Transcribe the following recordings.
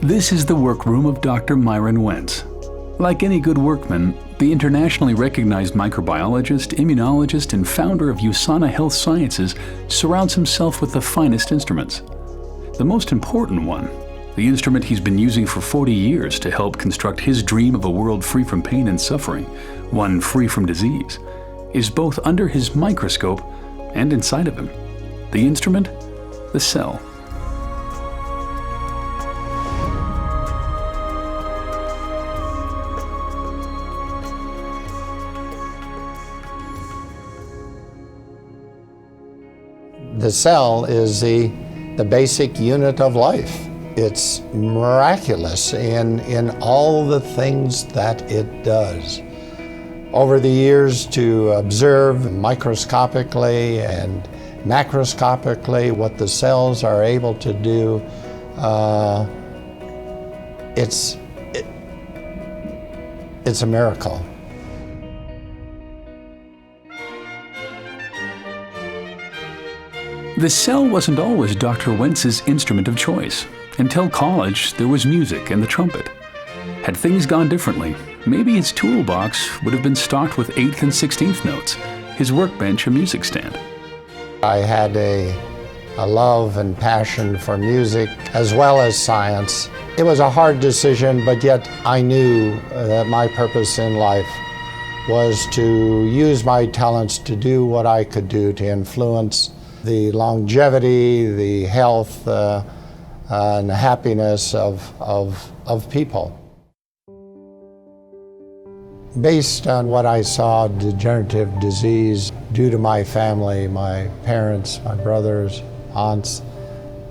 This is the workroom of Dr. Myron Wentz. Like any good workman, the internationally recognized microbiologist, immunologist, and founder of USANA Health Sciences surrounds himself with the finest instruments. The most important one, the instrument he's been using for 40 years to help construct his dream of a world free from pain and suffering, one free from disease, is both under his microscope and inside of him. The instrument, the cell. The cell is the basic unit of life. It's miraculous in all the things that it does. Over the years, to observe microscopically and macroscopically what the cells are able to do, it's a miracle. The cell wasn't always Dr. Wentz's instrument of choice. Until college, there was music and the trumpet. Had things gone differently, maybe his toolbox would have been stocked with 8th and 16th notes, his workbench a music stand. I had a love and passion for music as well as science. It was a hard decision, but yet I knew that my purpose in life was to use my talents to do what I could do to influence the longevity, the health, and the happiness of people. Based on what I saw, degenerative disease due to my family, my parents, my brothers, aunts,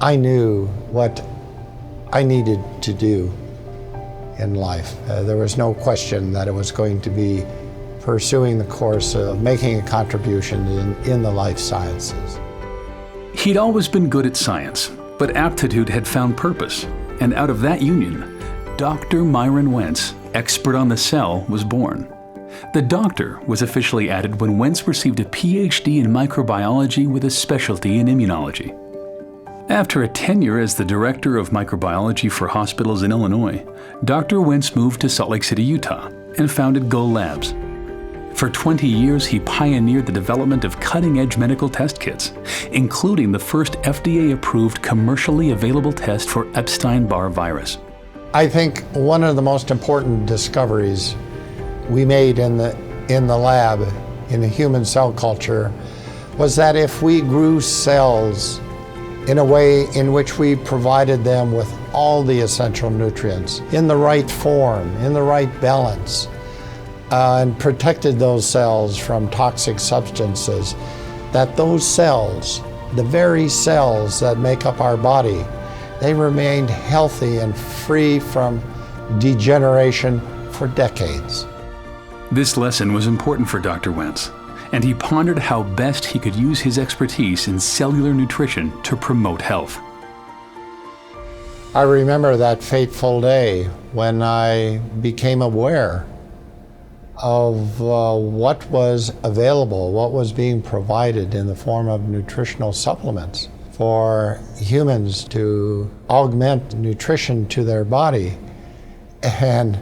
I knew what I needed to do in life. There was no question that it was going to be pursuing the course of making a contribution in the life sciences. He'd always been good at science, but aptitude had found purpose, and out of that union, Dr. Myron Wentz, expert on the cell, was born. The doctor was officially added when Wentz received a PhD in microbiology with a specialty in immunology. After a tenure as the director of microbiology for hospitals in Illinois, Dr. Wentz moved to Salt Lake City, Utah, and founded Gull Labs. For 20 years, he pioneered the development of cutting-edge medical test kits, including the first FDA-approved commercially available test for Epstein-Barr virus. I think one of the most important discoveries we made in the lab, in the human cell culture, was that if we grew cells in a way in which we provided them with all the essential nutrients, in the right form, in the right balance, and protected those cells from toxic substances, that those cells, the very cells that make up our body, they remained healthy and free from degeneration for decades. This lesson was important for Dr. Wentz, and he pondered how best he could use his expertise in cellular nutrition to promote health. I remember that fateful day when I became aware of what was available, what was being provided in the form of nutritional supplements for humans to augment nutrition to their body. And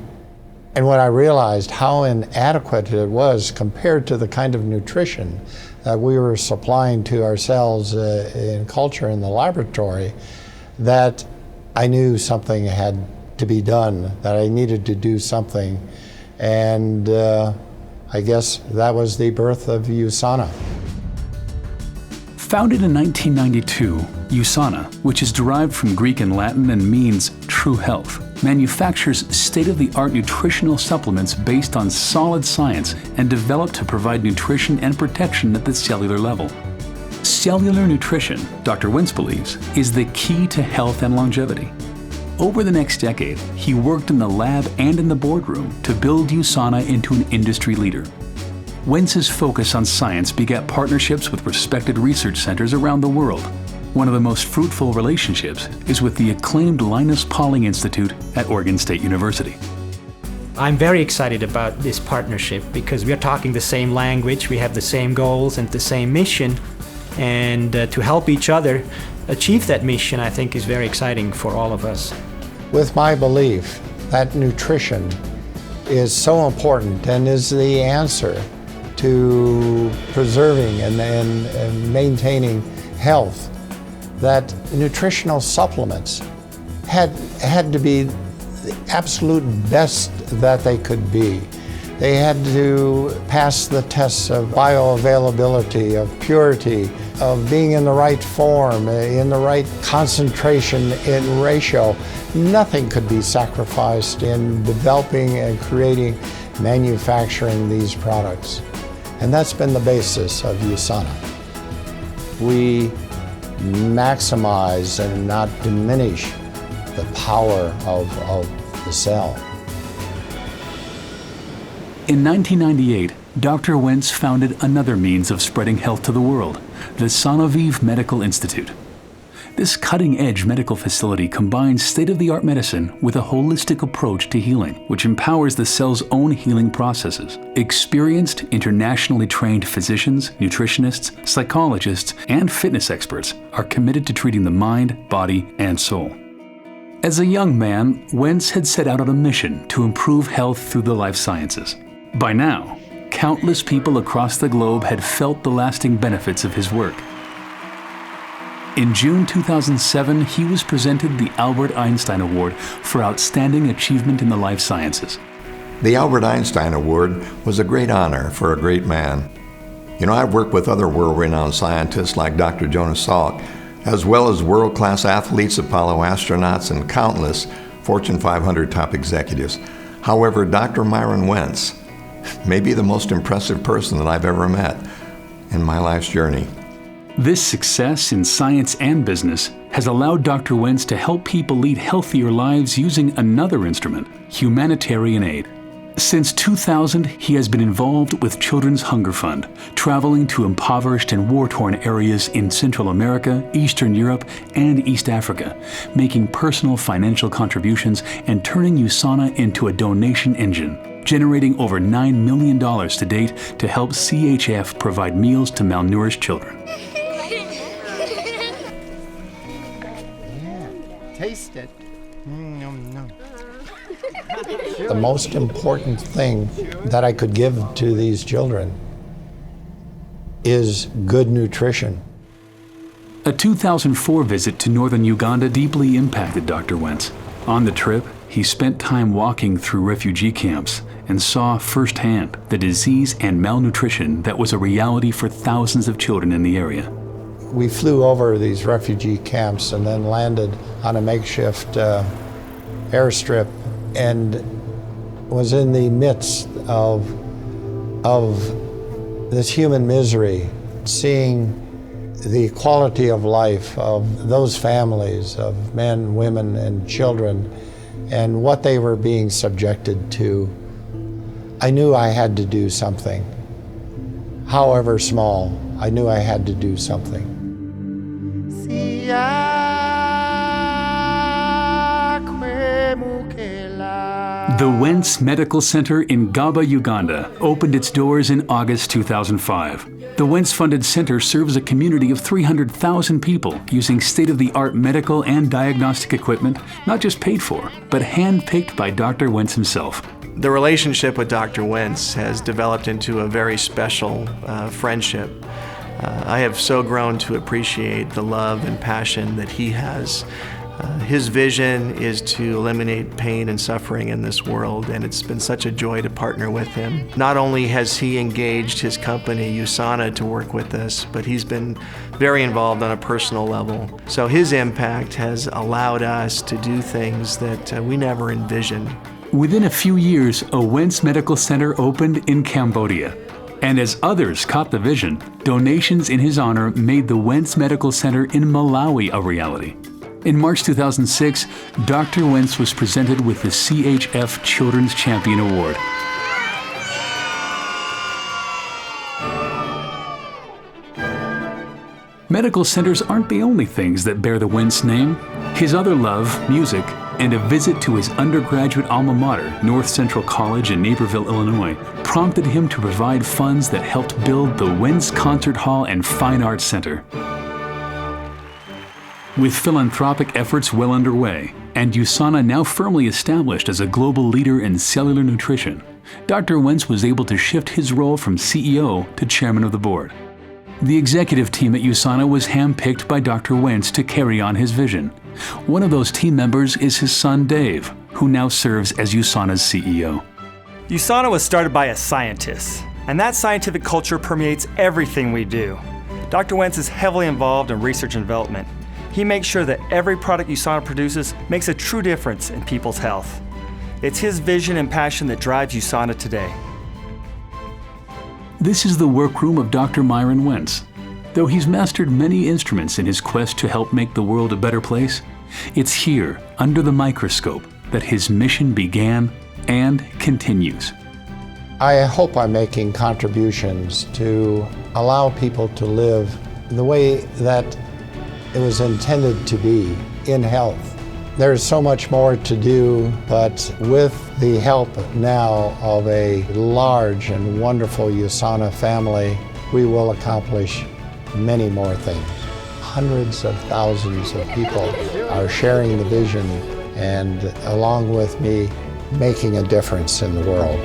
when I realized how inadequate it was compared to the kind of nutrition that we were supplying to ourselves in culture in the laboratory, that I knew something had to be done, that I needed to do something. And I guess that was the birth of USANA. Founded in 1992, USANA, which is derived from Greek and Latin and means true health, manufactures state-of-the-art nutritional supplements based on solid science and developed to provide nutrition and protection at the cellular level. Cellular nutrition, Dr. Wentz believes, is the key to health and longevity. Over the next decade, he worked in the lab and in the boardroom to build USANA into an industry leader. Wentz's focus on science begat partnerships with respected research centers around the world. One of the most fruitful relationships is with the acclaimed Linus Pauling Institute at Oregon State University. I'm very excited about this partnership because we are talking the same language, we have the same goals and the same mission, and to help each other achieve that mission, I think, is very exciting for all of us. with my belief that nutrition is so important and is the answer to preserving and maintaining health, that nutritional supplements had to be the absolute best that they could be. They had to pass the tests of bioavailability, of purity, of being in the right form, in the right concentration and ratio. Nothing could be sacrificed in developing and creating, manufacturing these products. And that's been the basis of USANA. We maximize and not diminish the power of the cell. In 1998, Dr. Wentz founded another means of spreading health to the world, the ebv-m Medical Institute. This cutting-edge medical facility combines state-of-the-art medicine with a holistic approach to healing, which empowers the cell's own healing processes. Experienced, internationally trained physicians, nutritionists, psychologists, and fitness experts are committed to treating the mind, body, and soul. As a young man, Wentz had set out on a mission to improve health through the life sciences. By now, countless people across the globe had felt the lasting benefits of his work. In June 2007, he was presented the Albert Einstein Award for Outstanding Achievement in the Life Sciences. The Albert Einstein Award was a great honor for a great man. You know, I've worked with other world-renowned scientists like Dr. Jonas Salk, as well as world-class athletes, Apollo astronauts, and countless Fortune 500 top executives. However, Dr. Myron Wentz may be the most impressive person that I've ever met in my life's journey. This success in science and business has allowed Dr. Wentz to help people lead healthier lives using another instrument, humanitarian aid. Since 2000, he has been involved with Children's Hunger Fund, traveling to impoverished and war-torn areas in Central America, Eastern Europe, and East Africa, making personal financial contributions and turning USANA into a donation engine, generating over $9 million to date to help CHF provide meals to malnourished children. Taste it. The most important thing that I could give to these children is good nutrition. A 2004 visit to northern Uganda deeply impacted Dr. Wentz. On the trip, he spent time walking through refugee camps and saw firsthand the disease and malnutrition that was a reality for thousands of children in the area. We flew over these refugee camps and then landed on a makeshift airstrip and was in the midst of this human misery, seeing the quality of life of those families of men, women, and children, and what they were being subjected to. I knew I had to do something. However small, I knew I had to do something. The Wentz Medical Center in Gaba, Uganda, opened its doors in August 2005. The Wentz-funded center serves a community of 300,000 people using state-of-the-art medical and diagnostic equipment, not just paid for, but hand-picked by Dr. Wentz himself. The relationship with Dr. Wentz has developed into a very special friendship. I have so grown to appreciate the love and passion that he has. His vision is to eliminate pain and suffering in this world, and it's been such a joy to partner with him. Not only has he engaged his company, USANA, to work with us, but he's been very involved on a personal level. So his impact has allowed us to do things that we never envisioned. Within a few years, a Wentz Medical Center opened in Cambodia. And as others caught the vision, donations in his honor made the Wentz Medical Center in Malawi a reality. In March 2006, Dr. Wentz was presented with the CHF Children's Champion Award. Medical centers aren't the only things that bear the Wentz name. His other love, music, and a visit to his undergraduate alma mater, North Central College in Naperville, Illinois, prompted him to provide funds that helped build the Wentz Concert Hall and Fine Arts Center. With philanthropic efforts well underway, And USANA now firmly established as a global leader in cellular nutrition, Dr. Wentz was able to shift his role from CEO to chairman of the board. The executive team at USANA was handpicked by Dr. Wentz to carry on his vision. One of those team members is his son Dave, who now serves as USANA's CEO. USANA was started by a scientist, and that scientific culture permeates everything we do. Dr. Wentz is heavily involved in research and development. He makes sure that every product USANA produces makes a true difference in people's health. It's his vision and passion that drives USANA today. This is the workroom of Dr. Myron Wentz. Though he's mastered many instruments in his quest to help make the world a better place, it's here, under the microscope, that his mission began and continues. I hope I'm making contributions to allow people to live the way that it was intended to be, in health. There's so much more to do, but with the help now of a large and wonderful USANA family, we will accomplish many more things. Hundreds of thousands of people are sharing the vision and, along with me, making a difference in the world.